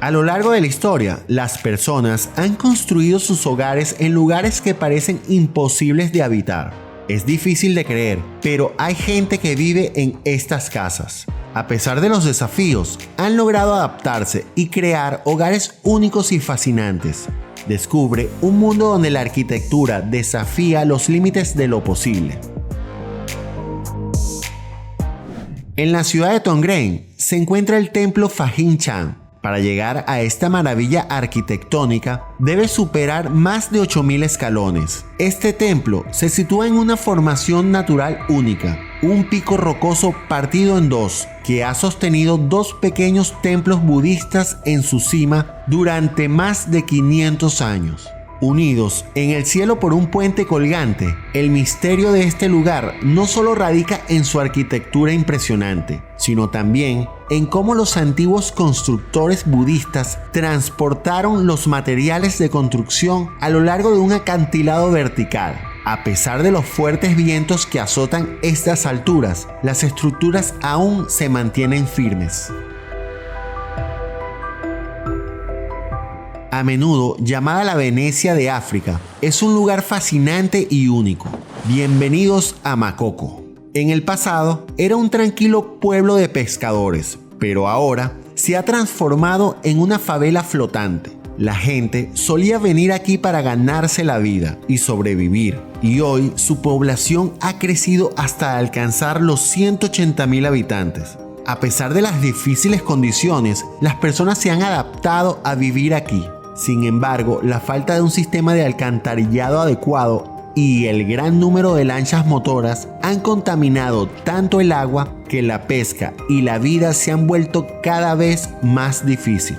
A lo largo de la historia, las personas han construido sus hogares en lugares que parecen imposibles de habitar. Es difícil de creer, pero hay gente que vive en estas casas. A pesar de los desafíos, han logrado adaptarse y crear hogares únicos y fascinantes. Descubre un mundo donde la arquitectura desafía los límites de lo posible. En la ciudad de Tongrén se encuentra el templo Phagin Chan. Para llegar a esta maravilla arquitectónica, debes superar más de 8.000 escalones. Este templo se sitúa en una formación natural única, un pico rocoso partido en dos, que ha sostenido dos pequeños templos budistas en su cima durante más de 500 años. Unidos en el cielo por un puente colgante, el misterio de este lugar no solo radica en su arquitectura impresionante, sino también en cómo los antiguos constructores budistas transportaron los materiales de construcción a lo largo de un acantilado vertical. A pesar de los fuertes vientos que azotan estas alturas, las estructuras aún se mantienen firmes. A menudo llamada la Venecia de África, es un lugar fascinante y único. Bienvenidos a Makoko. En el pasado era un tranquilo pueblo de pescadores, pero ahora se ha transformado en una favela flotante. La gente solía venir aquí para ganarse la vida y sobrevivir, y hoy su población ha crecido hasta alcanzar los 180.000 habitantes. A pesar de las difíciles condiciones, las personas se han adaptado a vivir aquí. Sin embargo, la falta de un sistema de alcantarillado adecuado y el gran número de lanchas motoras han contaminado tanto el agua que la pesca y la vida se han vuelto cada vez más difícil.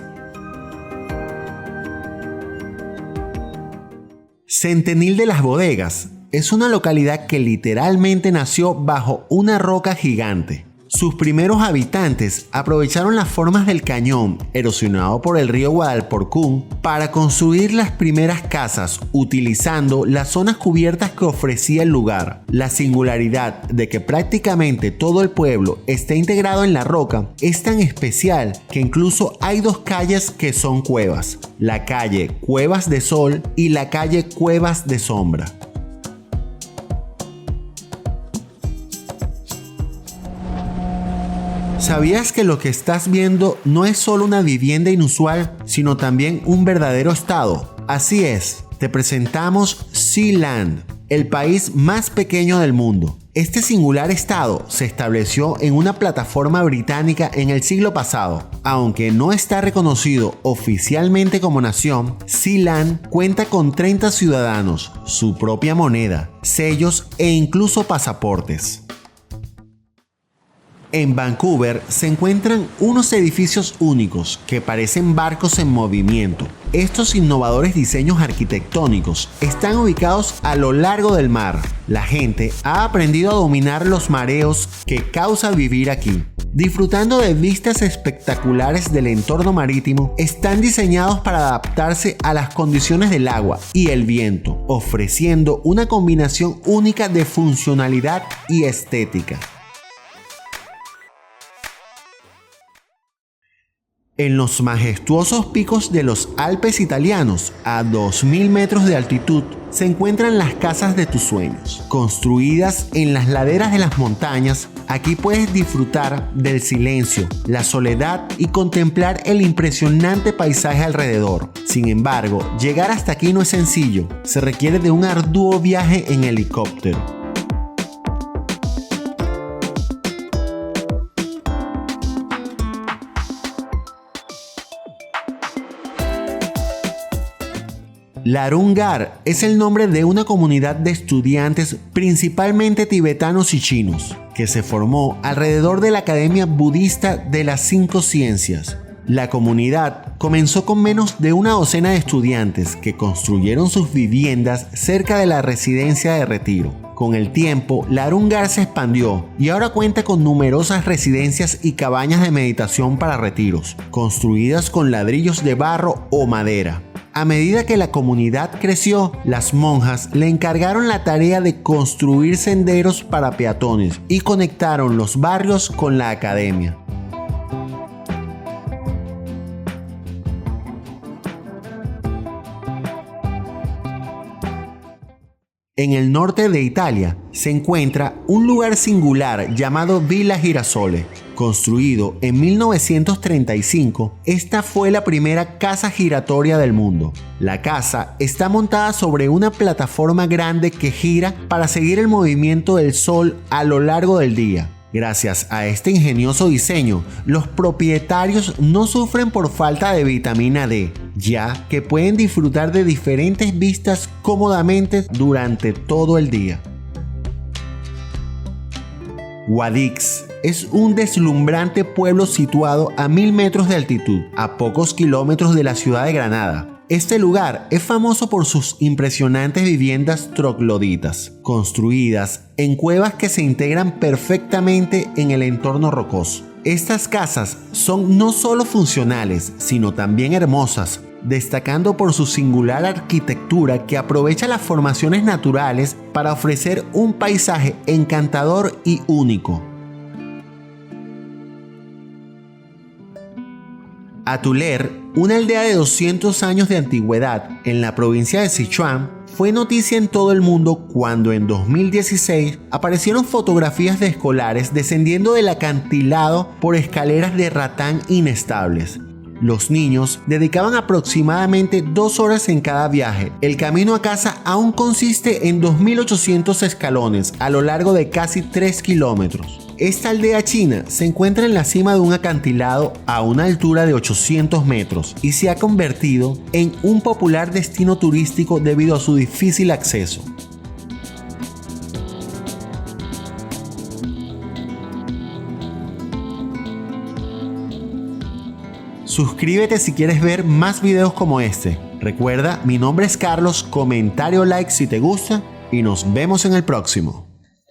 Centenil de las Bodegas es una localidad que literalmente nació bajo una roca gigante. Sus primeros habitantes aprovecharon las formas del cañón erosionado por el río Guadalporcún para construir las primeras casas utilizando las zonas cubiertas que ofrecía el lugar. La singularidad de que prácticamente todo el pueblo esté integrado en la roca es tan especial que incluso hay dos calles que son cuevas: la calle Cuevas de Sol y la calle Cuevas de Sombra. ¿Sabías que lo que estás viendo no es solo una vivienda inusual, sino también un verdadero estado? Así es, te presentamos Sealand, el país más pequeño del mundo. Este singular estado se estableció en una plataforma británica en el siglo pasado. Aunque no está reconocido oficialmente como nación, Sealand cuenta con 30 ciudadanos, su propia moneda, sellos e incluso pasaportes. En Vancouver se encuentran unos edificios únicos que parecen barcos en movimiento. Estos innovadores diseños arquitectónicos están ubicados a lo largo del mar. La gente ha aprendido a dominar los mareos que causa vivir aquí. Disfrutando de vistas espectaculares del entorno marítimo, están diseñados para adaptarse a las condiciones del agua y el viento, ofreciendo una combinación única de funcionalidad y estética. En los majestuosos picos de los Alpes italianos, a 2.000 metros de altitud, se encuentran las casas de tus sueños. Construidas en las laderas de las montañas, aquí puedes disfrutar del silencio, la soledad y contemplar el impresionante paisaje alrededor. Sin embargo, llegar hasta aquí no es sencillo, se requiere de un arduo viaje en helicóptero. Larungar es el nombre de una comunidad de estudiantes principalmente tibetanos y chinos, que se formó alrededor de la Academia Budista de las 5 Ciencias. La comunidad comenzó con menos de una docena de estudiantes que construyeron sus viviendas cerca de la residencia de retiro. Con el tiempo, Larungar se expandió y ahora cuenta con numerosas residencias y cabañas de meditación para retiros, construidas con ladrillos de barro o madera. A medida que la comunidad creció, las monjas le encargaron la tarea de construir senderos para peatones y conectaron los barrios con la academia. En el norte de Italia se encuentra un lugar singular llamado Villa Girasole. Construido en 1935, esta fue la primera casa giratoria del mundo. La casa está montada sobre una plataforma grande que gira para seguir el movimiento del sol a lo largo del día. Gracias a este ingenioso diseño, los propietarios no sufren por falta de vitamina D, ya que pueden disfrutar de diferentes vistas cómodamente durante todo el día. Guadix es un deslumbrante pueblo situado a 1000 metros de altitud, a pocos kilómetros de la ciudad de Granada. Este lugar es famoso por sus impresionantes viviendas trogloditas, construidas en cuevas que se integran perfectamente en el entorno rocoso. Estas casas son no solo funcionales, sino también hermosas, destacando por su singular arquitectura que aprovecha las formaciones naturales para ofrecer un paisaje encantador y único. Atuler, una aldea de 200 años de antigüedad en la provincia de Sichuan, fue noticia en todo el mundo cuando en 2016 aparecieron fotografías de escolares descendiendo del acantilado por escaleras de ratán inestables. Los niños dedicaban aproximadamente 2 horas en cada viaje. El camino a casa aún consiste en 2.800 escalones a lo largo de casi 3 kilómetros. Esta aldea china se encuentra en la cima de un acantilado a una altura de 800 metros y se ha convertido en un popular destino turístico debido a su difícil acceso. Suscríbete si quieres ver más videos como este. Recuerda, mi nombre es Carlos, comentario, like si te gusta y nos vemos en el próximo.